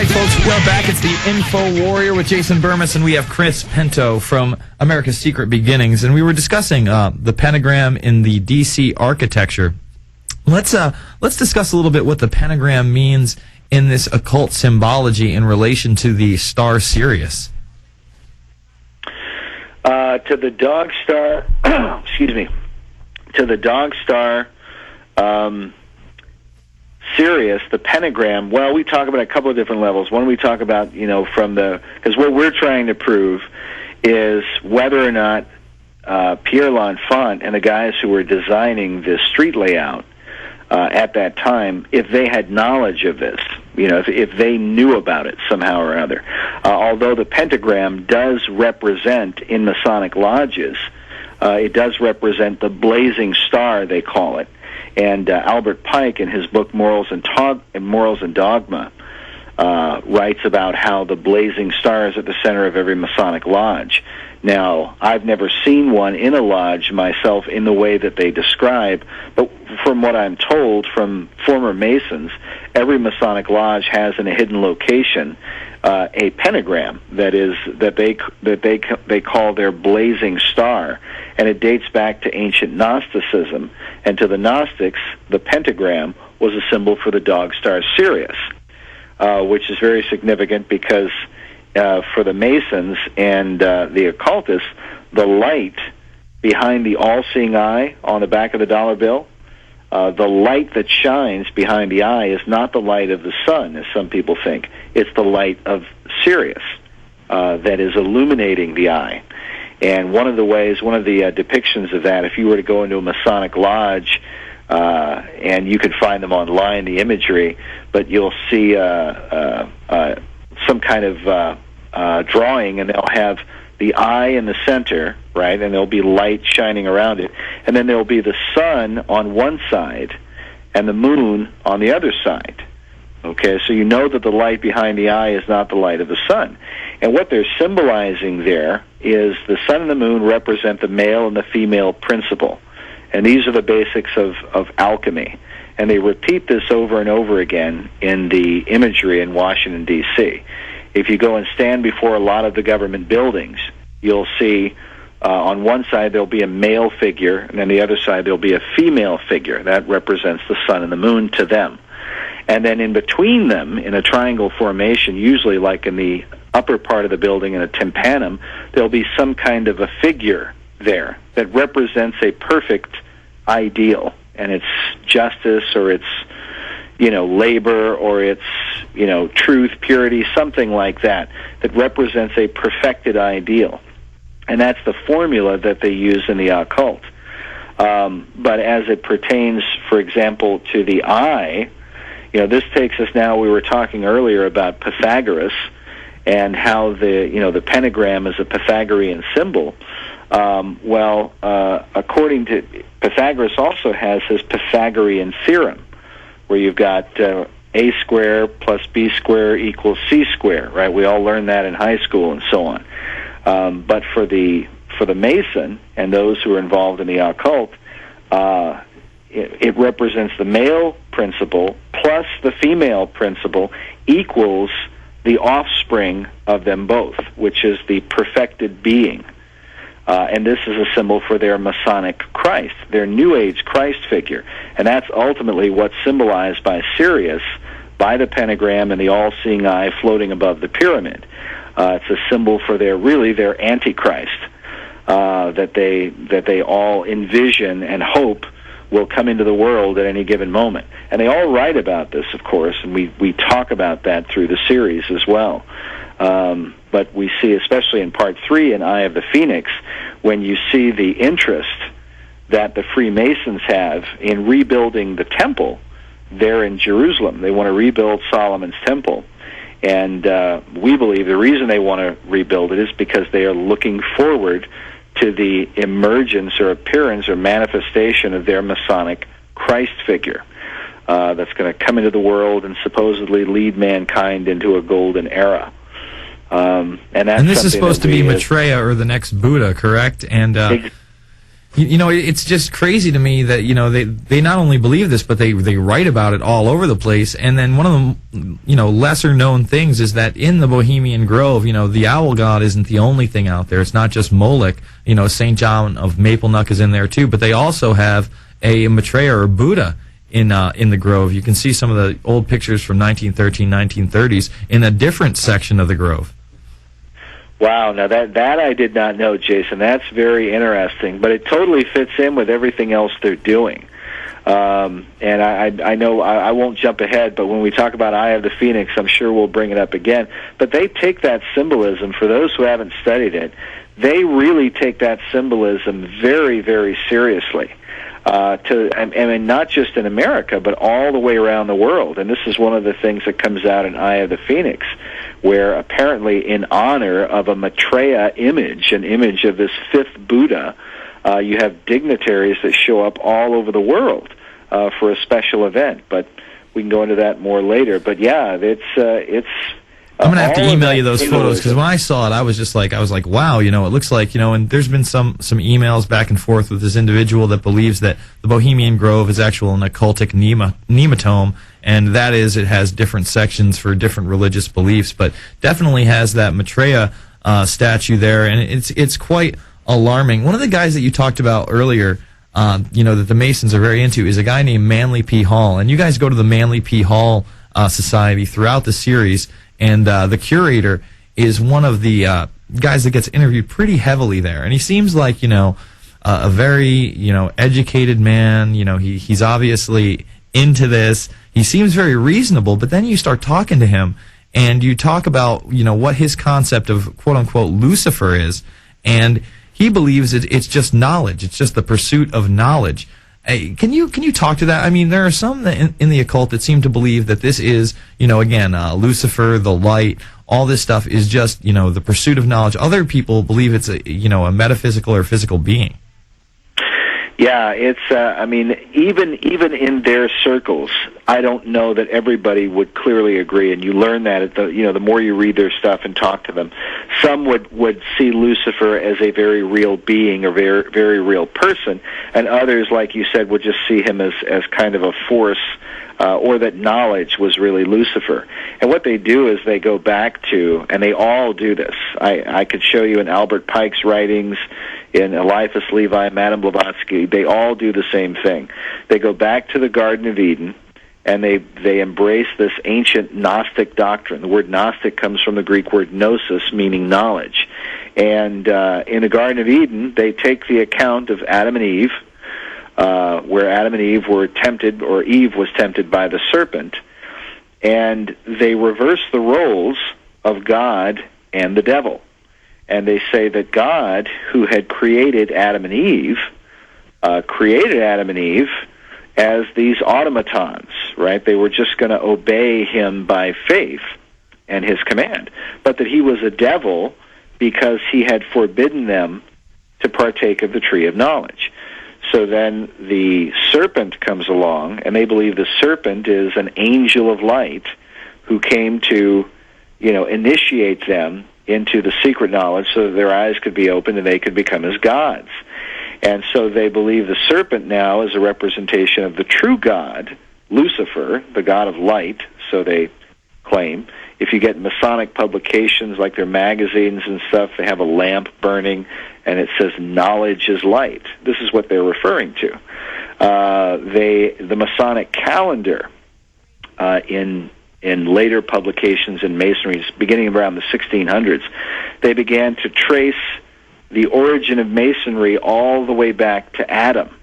right, folks, we are back. It's the InfoWarrior with Jason Bermas, and we have Chris Pinto from America's Secret Beginnings, and we were discussing the pentagram in the DC architecture. Let's discuss a little bit what the pentagram means in this occult symbology in relation to the star Sirius. To the dog star, excuse me, to the dog star Sirius, the pentagram, well, we talk about a couple of different levels. One, we talk about, because what we're trying to prove is whether or not Pierre L'Enfant and the guys who were designing this street layout at that time, if they had knowledge of this, if they knew about it somehow or other. Although the pentagram does represent, in Masonic lodges, it does represent the blazing star, they call it. And Albert Pike, in his book Morals and Dogma, writes about how the blazing star is at the center of every Masonic lodge. Now, I've never seen one in a lodge myself in the way that they describe, but from what I'm told from former Masons, every Masonic lodge has in a hidden location a pentagram that they call their blazing star, and it dates back to ancient Gnosticism. And to the Gnostics, the pentagram was a symbol for the dog star Sirius, which is very significant because for the Masons and the occultists, the light behind the all-seeing eye on the back of the dollar bill, the light that shines behind the eye is not the light of the sun, as some people think. It's the light of Sirius that is illuminating the eye. And one of the depictions of that, if you were to go into a Masonic lodge, and you can find them online, the imagery, but you'll see some kind of drawing, and they'll have the eye in the center, right, and there'll be light shining around it, and then there'll be the sun on one side and the moon on the other side. Okay, so you know that the light behind the eye is not the light of the sun. And what they're symbolizing there is the sun and the moon represent the male and the female principle. And these are the basics of alchemy. And they repeat this over and over again in the imagery in Washington, D.C. If you go and stand before a lot of the government buildings, you'll see on one side there'll be a male figure, and on the other side there'll be a female figure. That represents the sun and the moon to them. And then in between them, in a triangle formation, usually like in the upper part of the building in a tympanum, there'll be some kind of a figure there that represents a perfect ideal. And it's justice, or it's, labor, or it's, truth, purity, something like that, that represents a perfected ideal. And that's the formula that they use in the occult. But as it pertains, for example, to the eye, this takes us now, we were talking earlier about Pythagoras and how the pentagram is a Pythagorean symbol. According to Pythagoras also has his Pythagorean theorem, where you've got a square plus b square equals c square, right? We all learned that in high school and so on. But for the Mason and those who are involved in the occult, it represents the male principle plus the female principle equals the offspring of them both, which is the perfected being. And this is a symbol for their Masonic Christ, their New Age Christ figure. And that's ultimately what's symbolized by Sirius, by the pentagram and the all-seeing eye floating above the pyramid. It's a symbol for their Antichrist that they all envision and hope will come into the world at any given moment. And they all write about this, of course, and we talk about that through the series as well. But we see, especially in Part 3 in Eye of the Phoenix, when you see the interest that the Freemasons have in rebuilding the temple there in Jerusalem. They want to rebuild Solomon's temple. And we believe the reason they want to rebuild it is because they are looking forward to the emergence or appearance or manifestation of their Masonic Christ figure that's going to come into the world and supposedly lead mankind into a golden era. And this is supposed to be Maitreya, or the next Buddha, correct? And It's just crazy to me that, they not only believe this, but they write about it all over the place. And then one of the, lesser known things is that in the Bohemian Grove, the owl god isn't the only thing out there. It's not just Moloch. St. John of Maple Nook is in there too, but they also have a Maitreya or Buddha in the Grove. You can see some of the old pictures from 1913, 1930s in a different section of the Grove. Wow, now that I did not know, Jason. That's very interesting, but it totally fits in with everything else they're doing. And I know I won't jump ahead, but when we talk about Eye of the Phoenix, I'm sure we'll bring it up again. But they take that symbolism, for those who haven't studied it, they really take that symbolism very, very seriously. I mean, not just in America, but all the way around the world. And this is one of the things that comes out in Eye of the Phoenix, where apparently in honor of a Maitreya image, an image of this fifth Buddha, you have dignitaries that show up all over the world for a special event. But we can go into that more later. But yeah, it's I'm going to have to email you those photos, because when I saw it, I was like, wow, it looks like, and there's been some emails back and forth with this individual that believes that the Bohemian Grove is actual an occultic nematome, and that is, it has different sections for different religious beliefs, but definitely has that Maitreya statue there, and it's quite alarming. One of the guys that you talked about earlier, that the Masons are very into, is a guy named Manly P. Hall, and you guys go to the Manly P. Hall Society throughout the series. And the curator is one of the guys that gets interviewed pretty heavily there. And he seems like, a very, educated man. He's obviously into this. He seems very reasonable, but then you start talking to him, and you talk about, what his concept of quote-unquote Lucifer is. And he believes it's just knowledge. It's just the pursuit of knowledge. Hey, can you talk to that? I mean, there are some that in the occult that seem to believe that this is, again, Lucifer, the light, all this stuff is just, the pursuit of knowledge. Other people believe it's a metaphysical or physical being. Yeah, it's. I mean, even in their circles, I don't know that everybody would clearly agree. And you learn that at the more you read their stuff and talk to them. Some would see Lucifer as a very real being or very very real person, and others, like you said, would just see him as kind of a force, or that knowledge was really Lucifer. And what they do is they go back to, and they all do this. I could show you in Albert Pike's writings, in Eliphas Levi, Madame Blavatsky, they all do the same thing. They go back to the Garden of Eden, and they embrace this ancient Gnostic doctrine. The word Gnostic comes from the Greek word gnosis, meaning knowledge. And in the Garden of Eden, they take the account of Adam and Eve, where Adam and Eve were tempted, or Eve was tempted by the serpent, and they reverse the roles of God and the devil. And they say that God, who had created Adam and Eve as these automatons, right? They were just going to obey him by faith and his command. But that he was a devil because he had forbidden them to partake of the tree of knowledge. So then the serpent comes along, and they believe the serpent is an angel of light who came to, initiate them into the secret knowledge so that their eyes could be opened and they could become as gods. And so they believe the serpent now is a representation of the true God, Lucifer, the god of light, so they claim. If you get Masonic publications like their magazines and stuff, they have a lamp burning and it says knowledge is light. This is what they're referring to. The Masonic calendar in later publications in Masonry, beginning around the 1600s, they began to trace the origin of Masonry all the way back to Adam.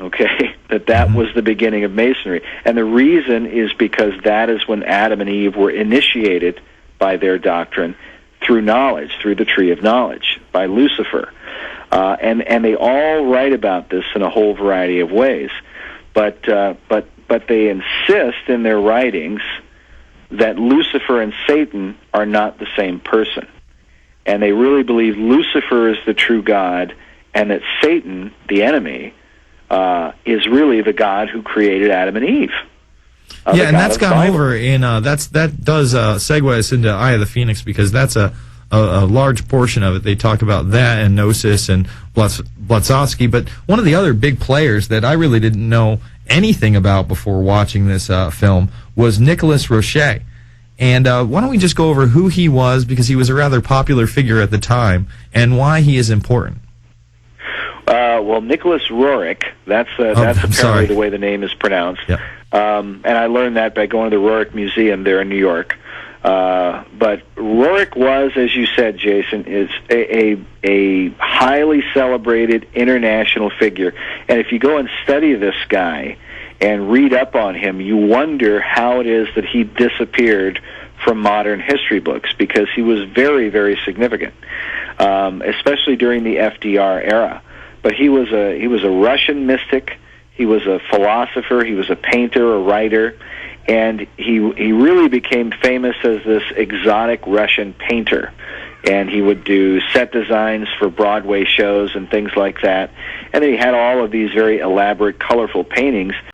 Okay, that was the beginning of Masonry. And the reason is because that is when Adam and Eve were initiated by their doctrine through knowledge, through the tree of knowledge, by Lucifer. And they all write about this in a whole variety of ways. But they insist in their writings that Lucifer and Satan are not the same person. And they really believe Lucifer is the true God, and that Satan, the enemy, is really the God who created Adam and Eve. Yeah, and that's gone over in that does segue us into Eye of the Phoenix, because that's a a large portion of it. They talk about that and Gnosis and Blavatsky, but one of the other big players that I really didn't know anything about before watching this film was Nicolas Roche. And why don't we just go over who he was, because he was a rather popular figure at the time, and why he is important. Well, Nicholas Roerich, that's apparently the way the name is pronounced. Yep. And I learned that by going to the Roerich Museum there in New York. But Roerich was, as you said, Jason, is a highly celebrated international figure. And if you go and study this guy and read up on him, you wonder how it is that he disappeared from modern history books, because he was very, very significant, especially during the FDR era. But he was a Russian mystic. He was a philosopher. He was a painter, a writer, and he really became famous as this exotic Russian painter. And he would do set designs for Broadway shows and things like that. And then he had all of these very elaborate, colorful paintings